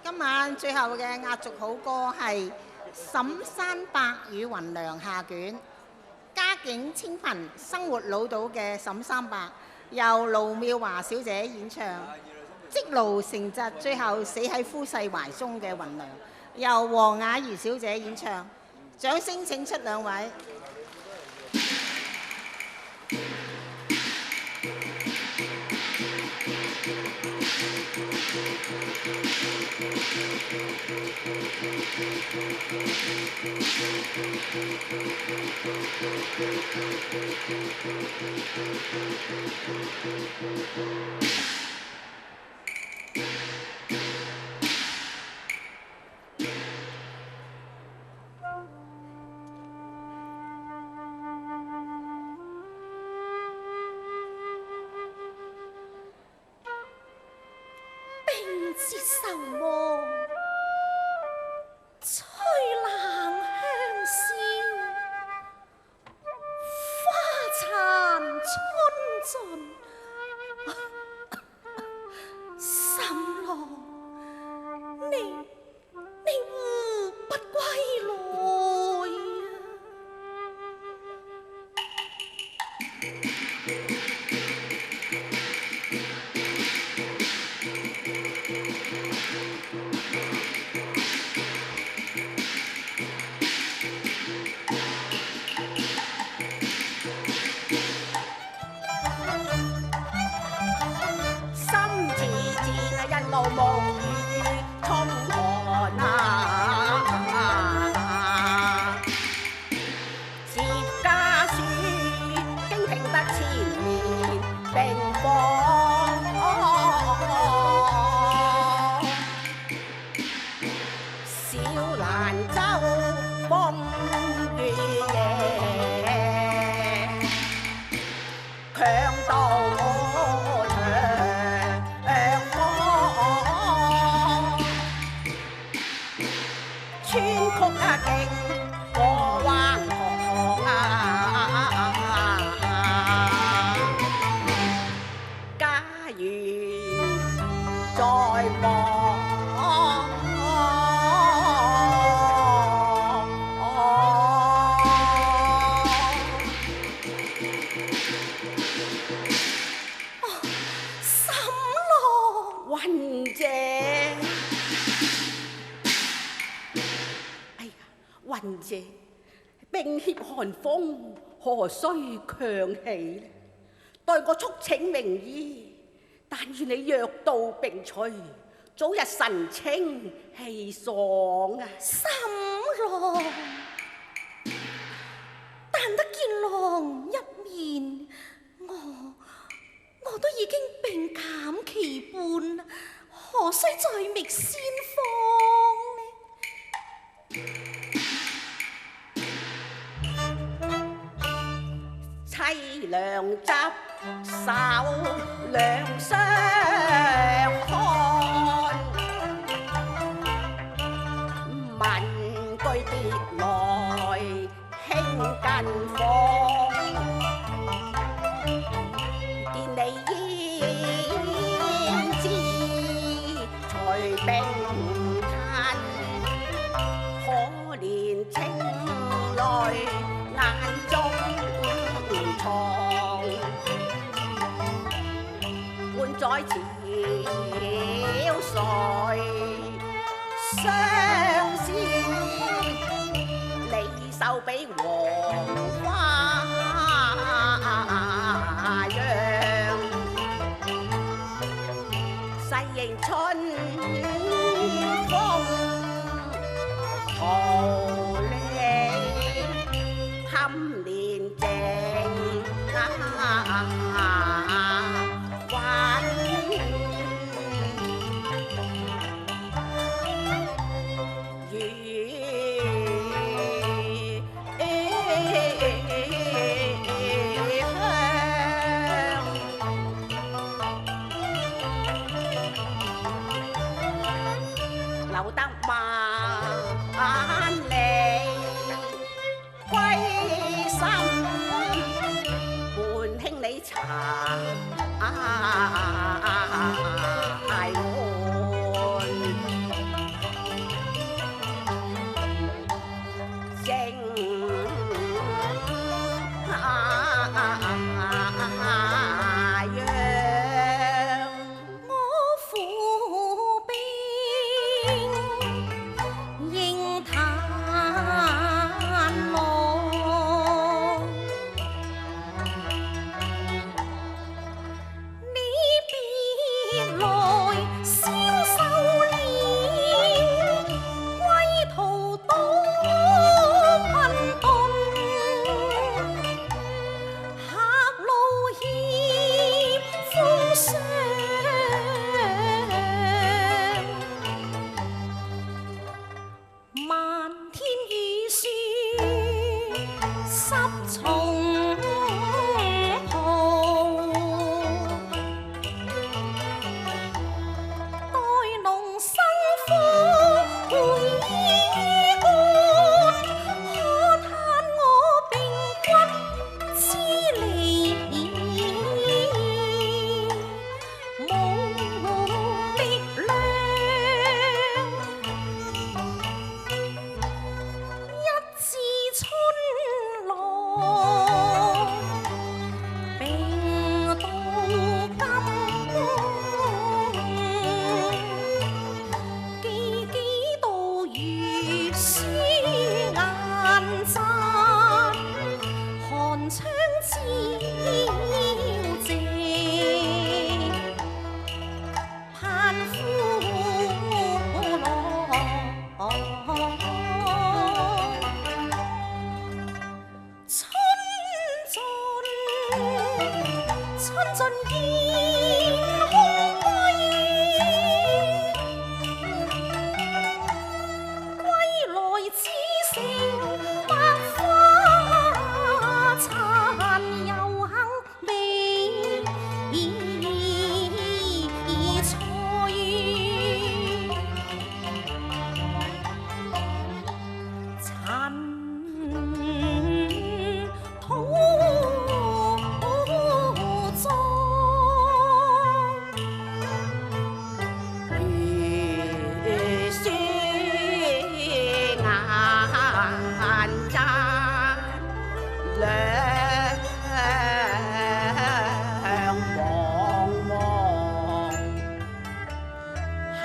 今晚最後嘅壓軸好歌係《沈山伯與芸娘》下卷，家境清貧、生活潦倒嘅沈山伯，由盧妙華小姐演唱；積勞成疾，最後死喺夫婿懷中嘅芸娘，由黃雅怡小姐演唱。掌聲請出兩位。冰雪愁望，吹冷香消，花殘春盡。心郎，你胡不歸來雲姐，冰脅寒風，何須強氣呢？待我速請名醫，但願你藥到病除，早日神清氣爽啊！心郎，但得見郎一面，我都已經病減其半，何須再覓仙方呢？凄涼執手兩相看，問句別來輕近況，見你胭脂隨冰吞，可憐情淚眼中半載憔悴相思，你手比黃花樣，細迎春風桃李堪憐靜留得萬里歸心，伴卿你茶愛換。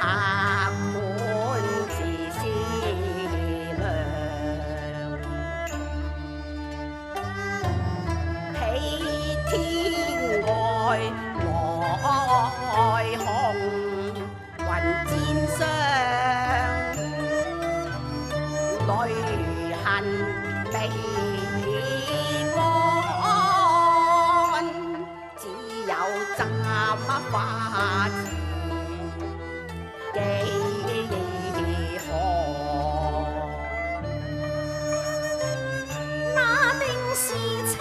客滿自思量，披天外來紅雲箭上，淚痕未乾，只有斬花枝幾何？那定是清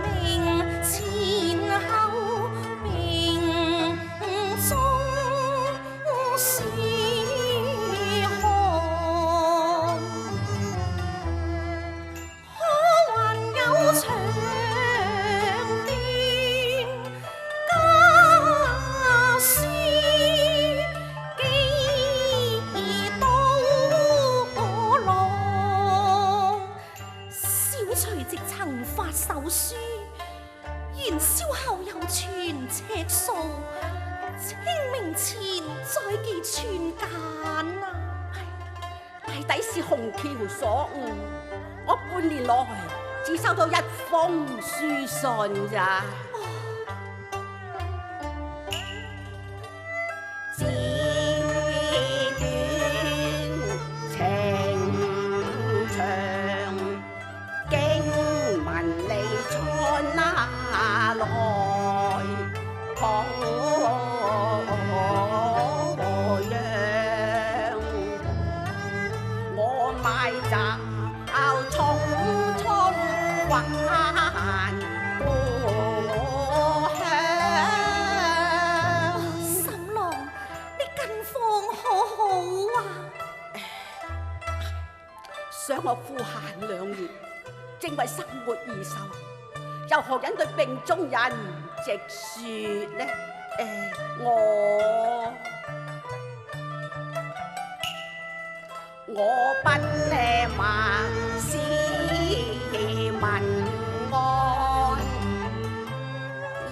明前後明中是寒，可還有長篇家書幾多浪？小隨即曾發手書，元宵後又傳尺數，清明前再寄傳簡啊！大抵是紅橋所誤，我半年來只收到一封書信咋。字短情長，經文理出那來樣，我買雜匆匆還故鄉。沈郎，你近況可好啊？想我賦閒2年，正為生活而愁，又何忍對病中人直說呢？我不呢默思問安，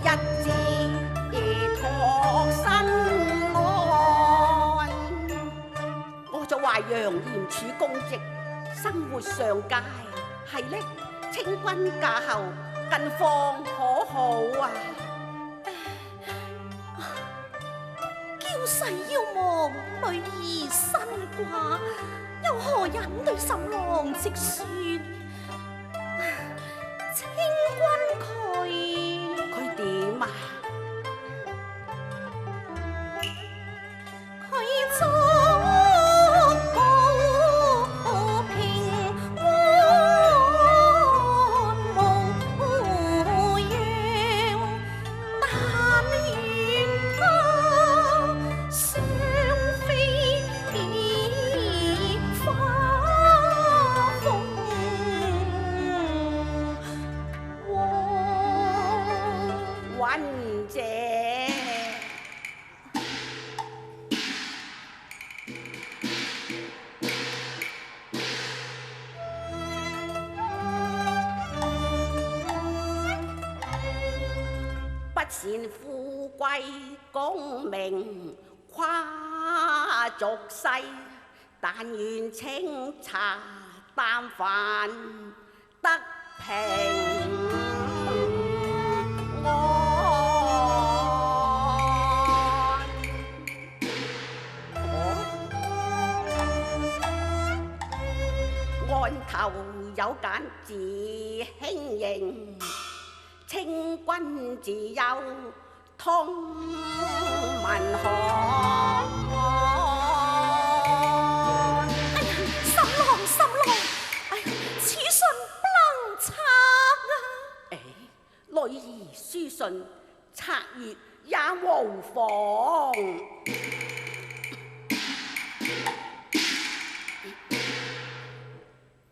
一字託身安。我就淮陽鹽署公職，生活上佳，係呢？清君駕後，近況可好啊？嬌婿要忙，女兒身掛，又何忍對沈郎直說？清君佢點啊？佢足保平安無恙，但願他雙飛花鳳凰。雲姐，不羨富貴功名跨俗世，但願清茶淡飯得平安。案頭有簡字輕盈，清君自有通文行。沈郎，哎呀，此信不能拆啊！女兒書信拆閱也無妨。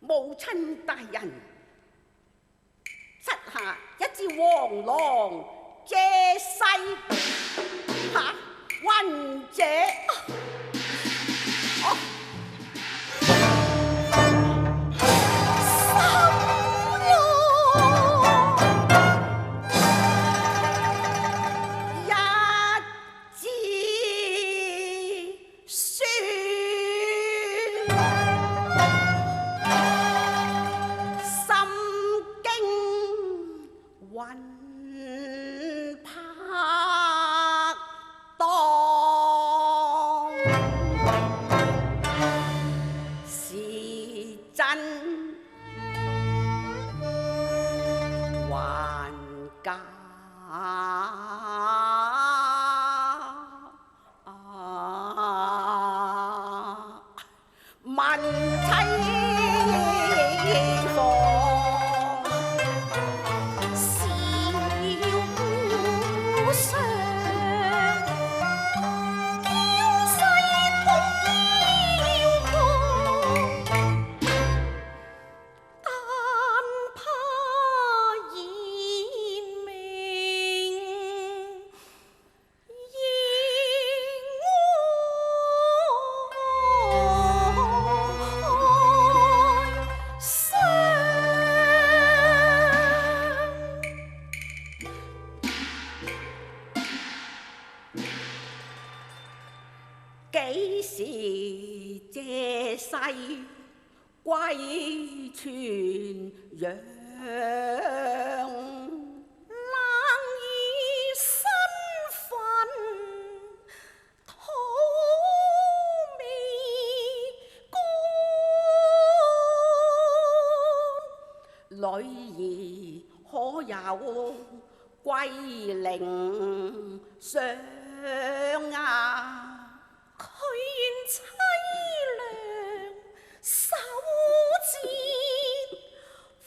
母親大人，膝下一支黃狼借勢，雲姐。一支是真還假？問妻房，小姑上，嬌細抱腰歌，但怕言明幾時這世歸泉陽？冷以身份土未乾，女兒可有歸陵上啊？佢願凄涼守節鳳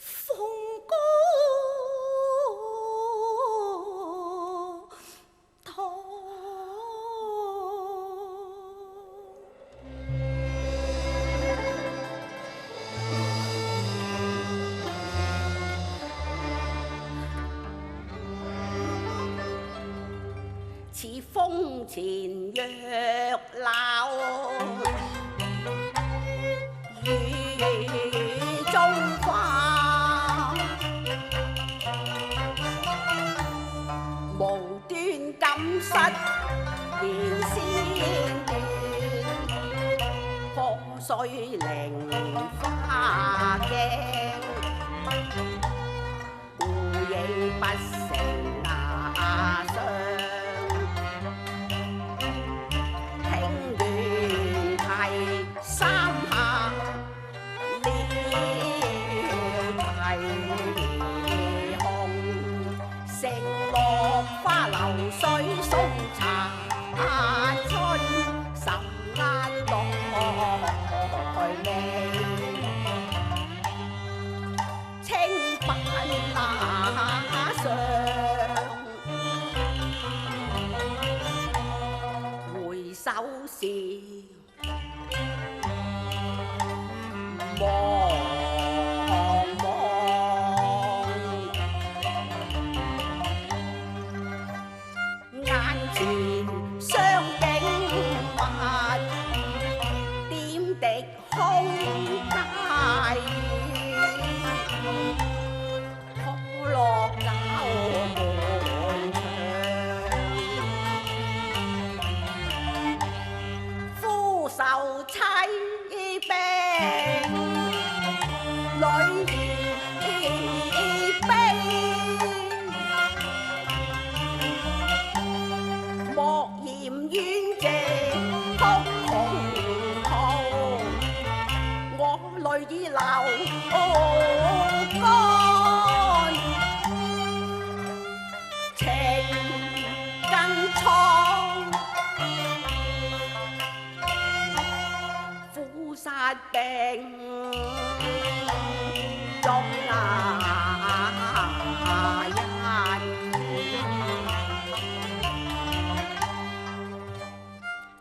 歌堂。似風前若鬧，雨中花，無端感失連仙斷，破碎菱花鏡，故影不成那相。三下了題紅，承落花流水送茶春，十眼落眉，青板那上，回首時望望，眼前相景物，點滴空街雨，破落九門牆，夫受妻病，女兒悲，莫嫌冤藉哭紅桃，我淚已流乾，情更蒼，苦殺病中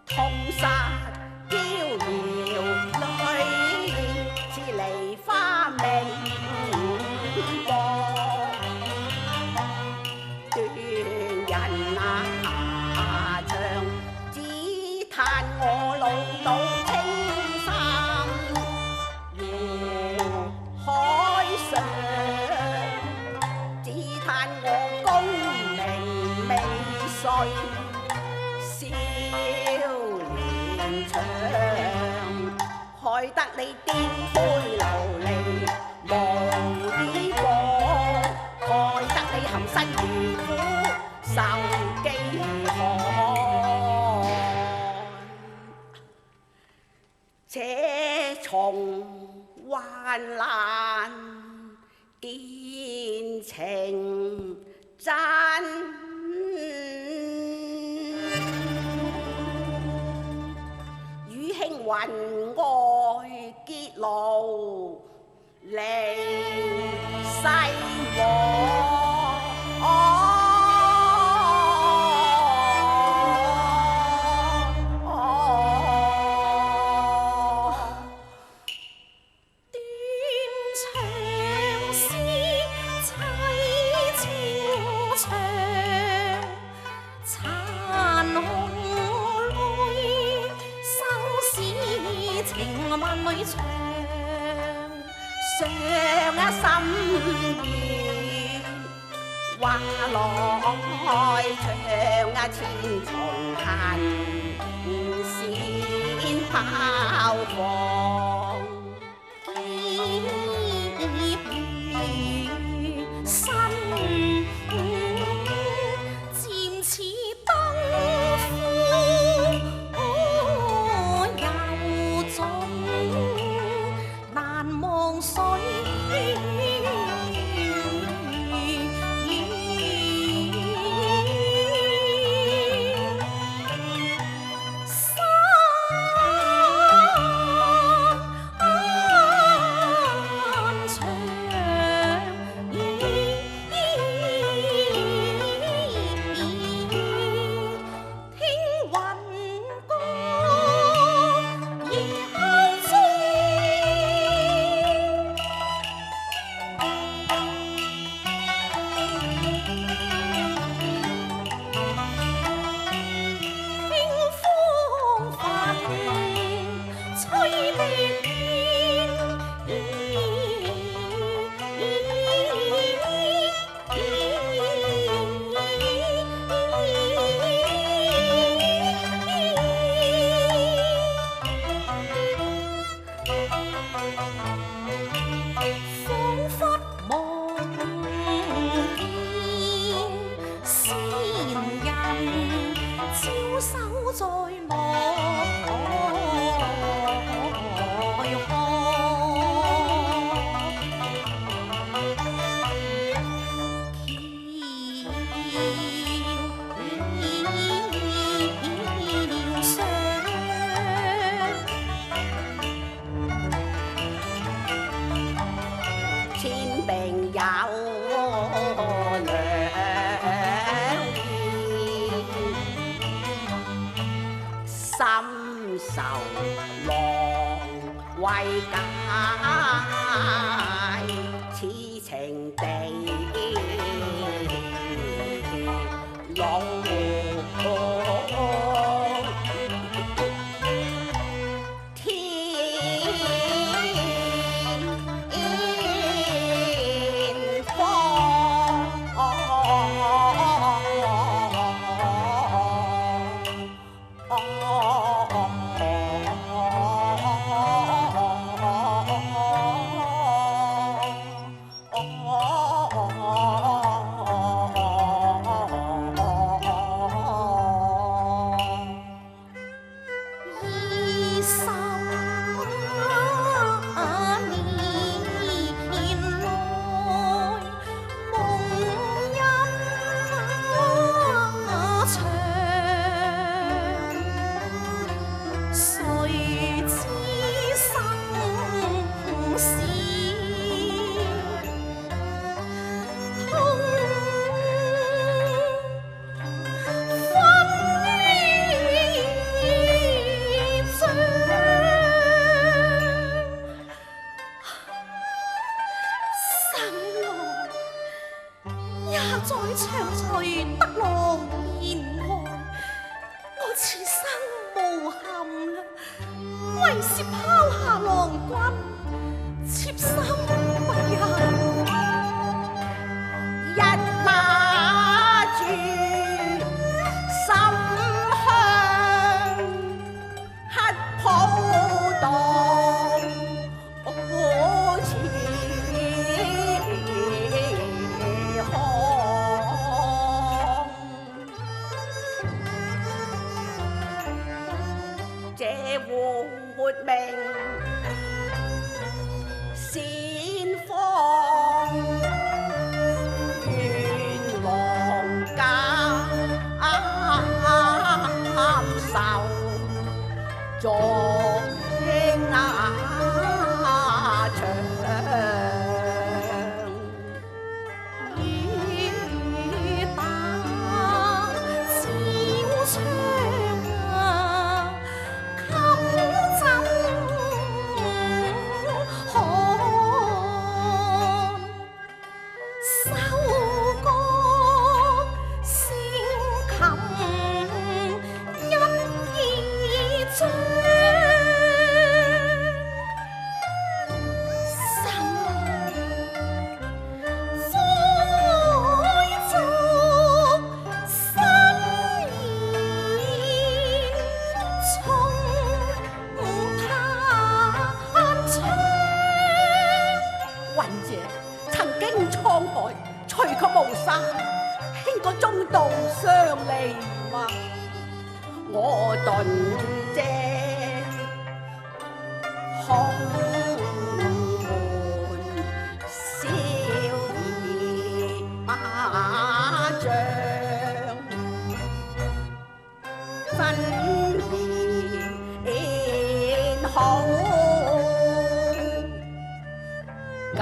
痛殺嬌瑤女，似梨花明薄，斷人腸，只嘆我老到青衫湖海上，只嘆我功名未遂，少年長，害得你顛沛流離無依傍，害得你含辛茹苦受飢寒。這重患難見情真，與兄雲外結廬離西和。上心願話來唱千重恨先拋放，葉如新漸似燈枯又重，難忘水深愁郎為解，此情地老在長隨得郎言外，我此生無憾啦，為是拋下郎君，妾心不由。一拿住心香，乞抱當我似這活命先放願王家受作興長雨打小窗啊，襟枕寒，收歌聲琴一耳將。除卻無沙，興個中道相離嘛。我頓借空門笑兒將，真年好教。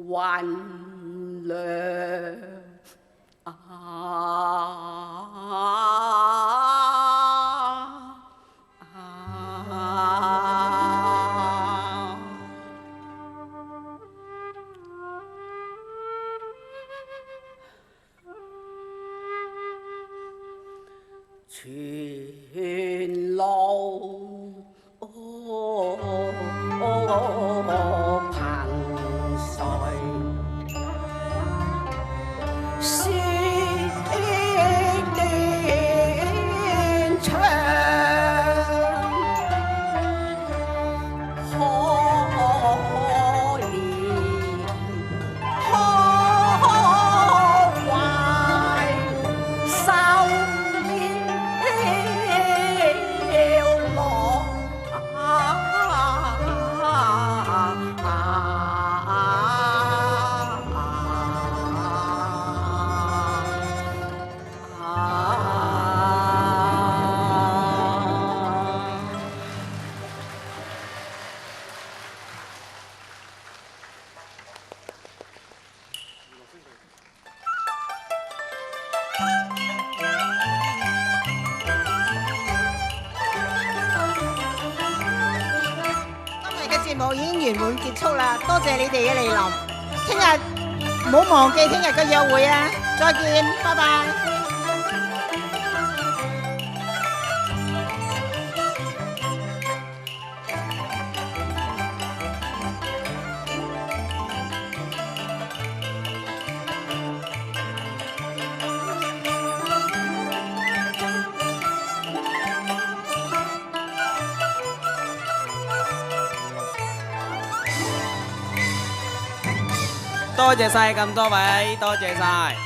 雲涼全路彭帥。節目已經圓滿結束啦，多謝你哋嘅嚟臨。聽日唔好忘記聽日嘅約會啊！再見，拜拜。多謝晒咁多位，多謝晒。